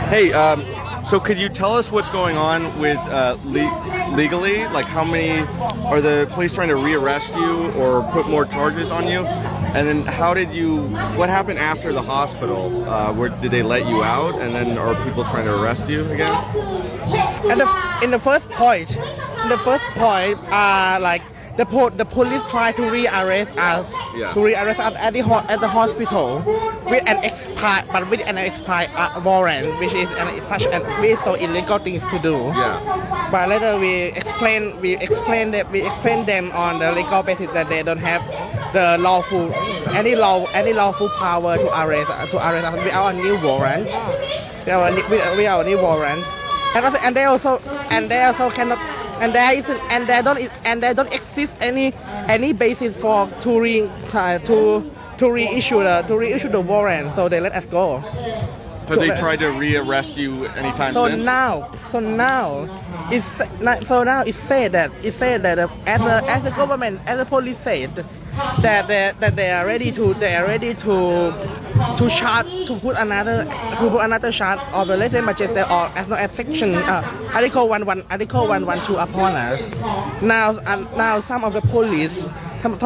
Hey, so could you tell us what's going on with legally? Like, how many are the police trying to rearrest you or put more charges on you? And then what happened after the hospital? Where did they let you out? And then are people trying to arrest you again? And in the first point, like the police try to rearrest us, Yeah. at the hospital with an expired warrant, which is such an very so illegal things to do. Yeah. But later we explain them on the legal basis that they don't have the any lawful power to arrest us without a new warrant. Without a new warrant. And they also cannot, and there don't exist any basis for to reissue the warrant, so they let us go. Have they tried to rearrest you anytime since? So now it's said that as the government, as the police said that they are ready to charge, to put another charge of the less majesty or as long as section article 112 upon us. Now some of the police have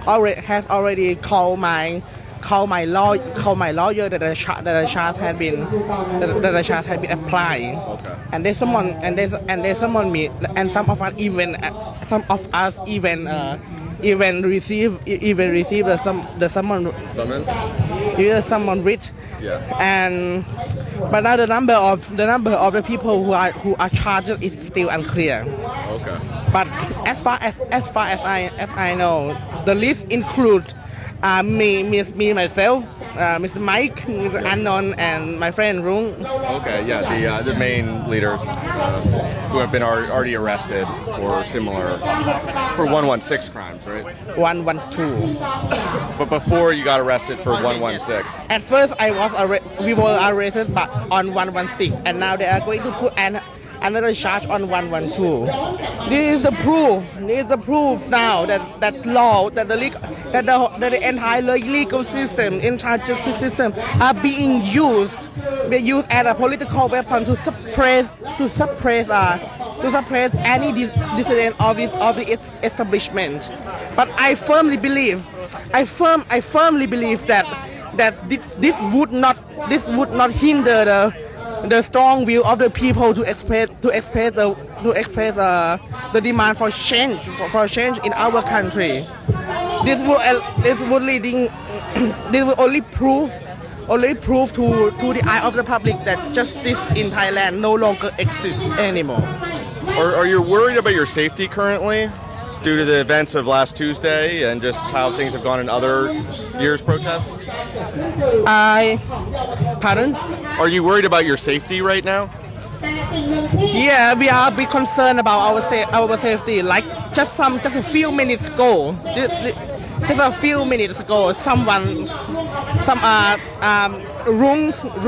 already called my lawyer that the charge had been applied. Okay. And they summon me, and some of us even receive the summon. Summons? Either someone rich, Yeah. But now the number of the people who are charged is still unclear. Okay. But as far as I know, the list includes me myself, Mr. Mike, Mr. Anon, and my friend Rung. Okay, yeah, the main leaders who have been already arrested for 116 crimes, right? 112. But before you got arrested for 116. At first, we were arrested, but on 116, and now they are going to put another charge on 112. This is the proof now that the entire legal system, entire justice system are being used as a political weapon to suppress any dissident of the establishment. But I firmly believe that this would not hinder the strong will of the people to express the demand for change in our country. This will only prove to the eye of the public that justice in Thailand no longer exists anymore. Are you worried about your safety currently due to the events of last Tuesday and just how things have gone in other years' protests? Pardon? Are you worried about your safety right now? Yeah, we are a bit concerned about our safety. Like just a few minutes ago,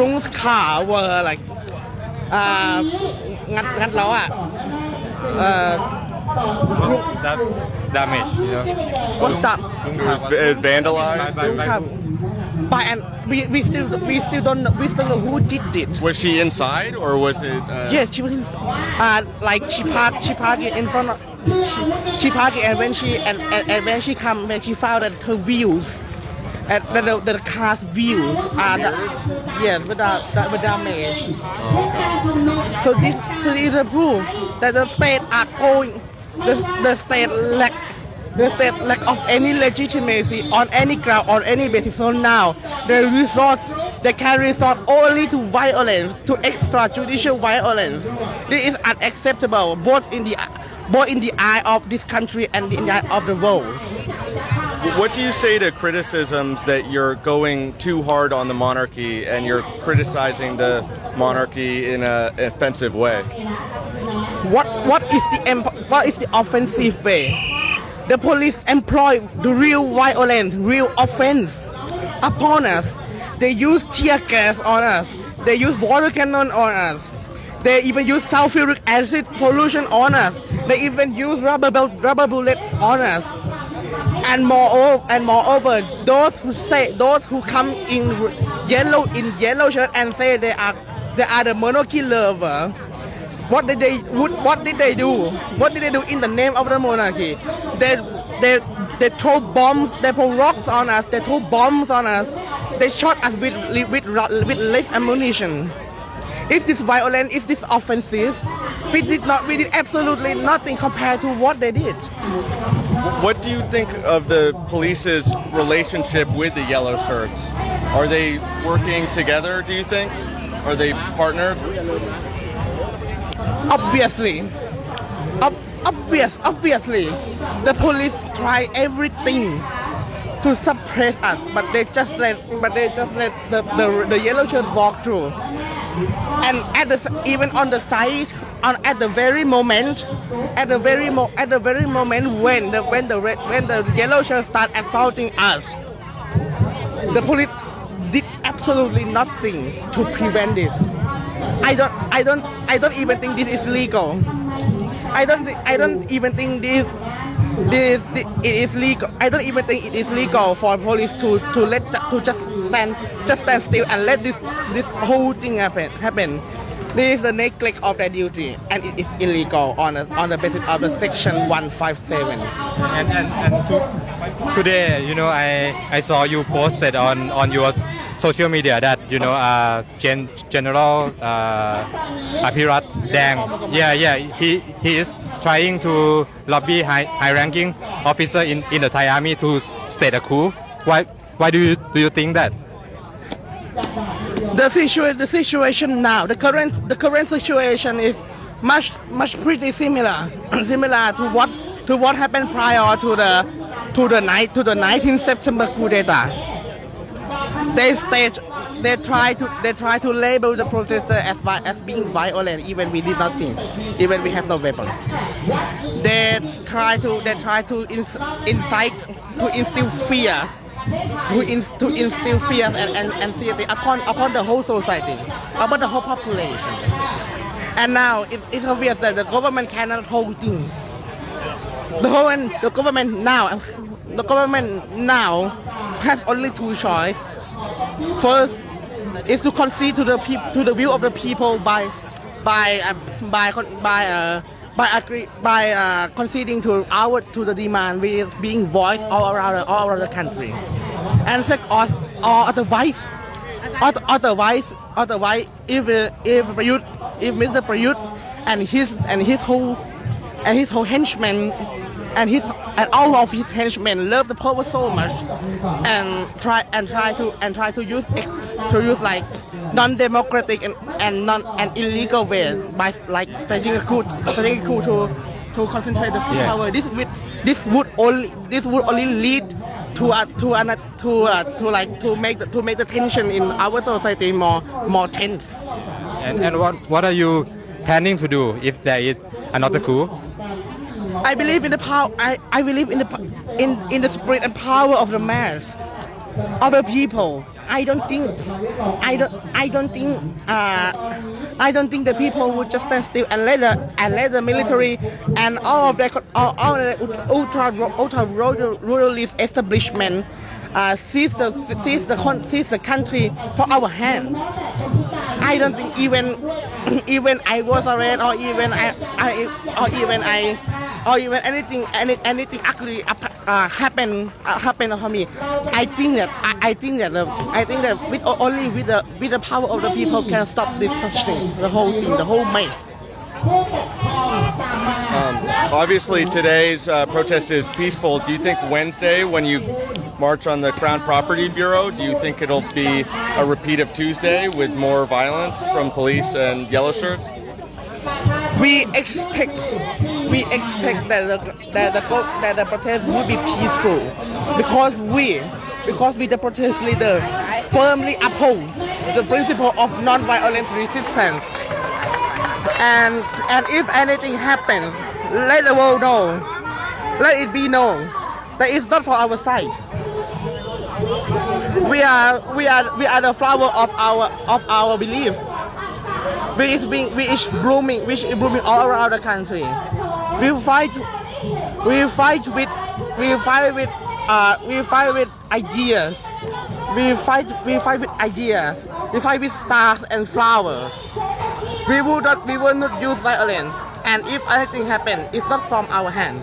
Rung's car were like งัดล้ออ่ะ that damage, you know. What's that? It was vandalized? And we still don't know who did it. Was she inside or was it? Yes, she was in, like she parked it in front of. She parked it, and when she found that her views, the car's views are without damage. So this is a proof that the state are going. The state lack of any legitimacy on any ground, on any basis. So now they can resort only to violence, to extrajudicial violence. This is unacceptable, both in the eye of this country and in the eye of the world. What do you say to criticisms that you're going too hard on the monarchy and you're criticizing the monarchy in an offensive way? What is the offensive way? The police employ the real violence, real offense upon us. They use tear gas on us. They use water cannon on us. They even use sulfuric acid solution on us. They even use rubber bullet on us. And moreover, those who come in yellow shirt and say they are They are the monarchy lover. What did they do? What did they do in the name of the monarchy? They throw bombs. They throw rocks on us. They throw bombs on us. They shot us with less ammunition. Is this violent? Is this offensive? We did absolutely nothing compared to what they did. What do you think of the police's relationship with the yellow shirts? Are they working together, do you think? Are they partnered? Obviously, obviously, the police try everything to suppress us, but they just let the yellow shirt walk through. And even on the side, at the very moment when the yellow shirt start assaulting us, the police did absolutely nothing to prevent this. I don't even think this is legal. I don't even think it is legal. I don't even think it is legal for police to just stand still and let this whole thing happen. This is the neglect of their duty, and it is illegal on the basis of the section 157. And today, you know, I saw you posted on your social media that, you know, General Apirat Dang, he is trying to lobby high-ranking officer in the Thai army to state a coup. Why do you think that? The situation now, the current situation is much pretty similar to what happened prior to the 19th September coup d'etat. They try to label the protester as being violent, even we did nothing, even we have no weapon. They try to incite, to instill fears. To instill fears and anxiety upon the whole society, upon the whole population. And now it's obvious that the government cannot hold things. The government now has only two choices. First is to concede to the view of the people by conceding to the demand which is being voiced all around the country, and second, or otherwise, if Mr. Prayut and his whole henchmen and all of his henchmen love the power so much and try to use like non-democratic and illegal ways by like staging a coup to concentrate the power. This would only lead to make the tension in our society more tense. And what are you planning to do if there is another coup? I believe in the power. I believe in the spirit and power of the mass, other people. I don't think the people would just stand still and let the military and all the ultra royalist establishment seize the country for our hand. I don't think even I was arrested or even anything actually happened for me. I think that with the power of the people can stop this such thing, the whole thing, the whole mess. Obviously, today's protest is peaceful. Do you think Wednesday, when you march on the Crown Property Bureau, do you think it'll be a repeat of Tuesday with more violence from police and yellow shirts? We expect that the protest will be peaceful because we the protest leader firmly oppose the principle of non-violent resistance. And if anything happens, let the world know, let it be known that it's not for our side. We are the flower of our belief, which is blooming all around the country. We fight with ideas. We fight with ideas. we fight with stars and flowers. We will not use violence. And if anything happen, it's not from our hand.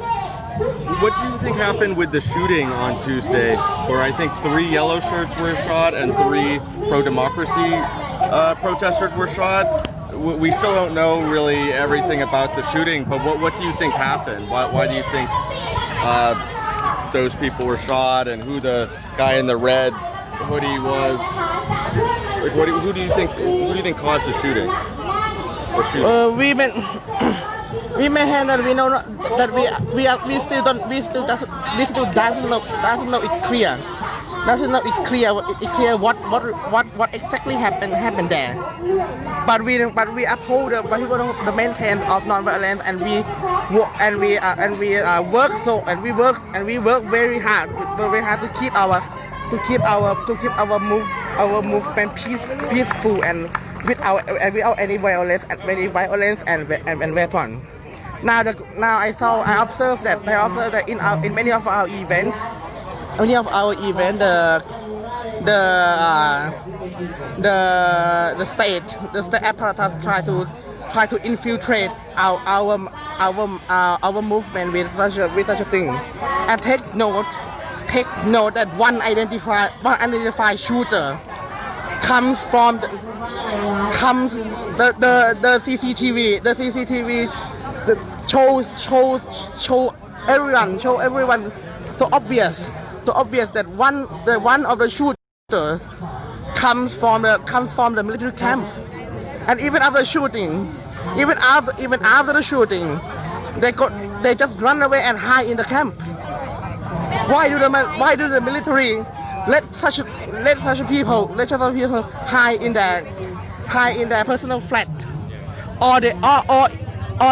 What do you think happened with the shooting on Tuesday, where I think 3 yellow shirts were shot and 3 pro-democracy protesters were shot? We still don't know really everything about the shooting, but what do you think happened? Why do you think those people were shot, and who the guy in the red hoodie was? Like, who do you think caused the shooting? Or shooting? We maintain that we know that we still doesn't know it clear. Doesn't know it clear what exactly happened there. But we uphold the maintenance of non-violence, and we work very hard to keep our movement peaceful and without any violence and weapon. Now I observed that in many of our events, the state apparatus try to infiltrate our movement with such a thing. And take note that one identified shooter comes from the CCTV that show everyone so obvious that one of the shooters comes from the military camp. And even after the shooting, they just run away and hide in the camp. Why do the military let such people hide in their personal flat? Or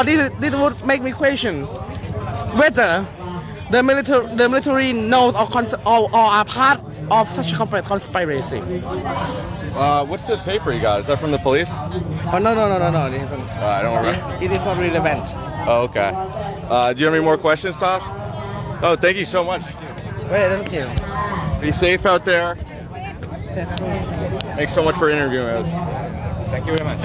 this would make me question whether the military knows or are part of such a conspiracy. What's the paper you got? Is that from the police? Oh no. I don't remember. It is not relevant. Oh, okay. Do you have any more questions, Tosh? Oh, thank you so much. Thank you. Be safe out there. Thanks so much for interviewing us. Thank you very much.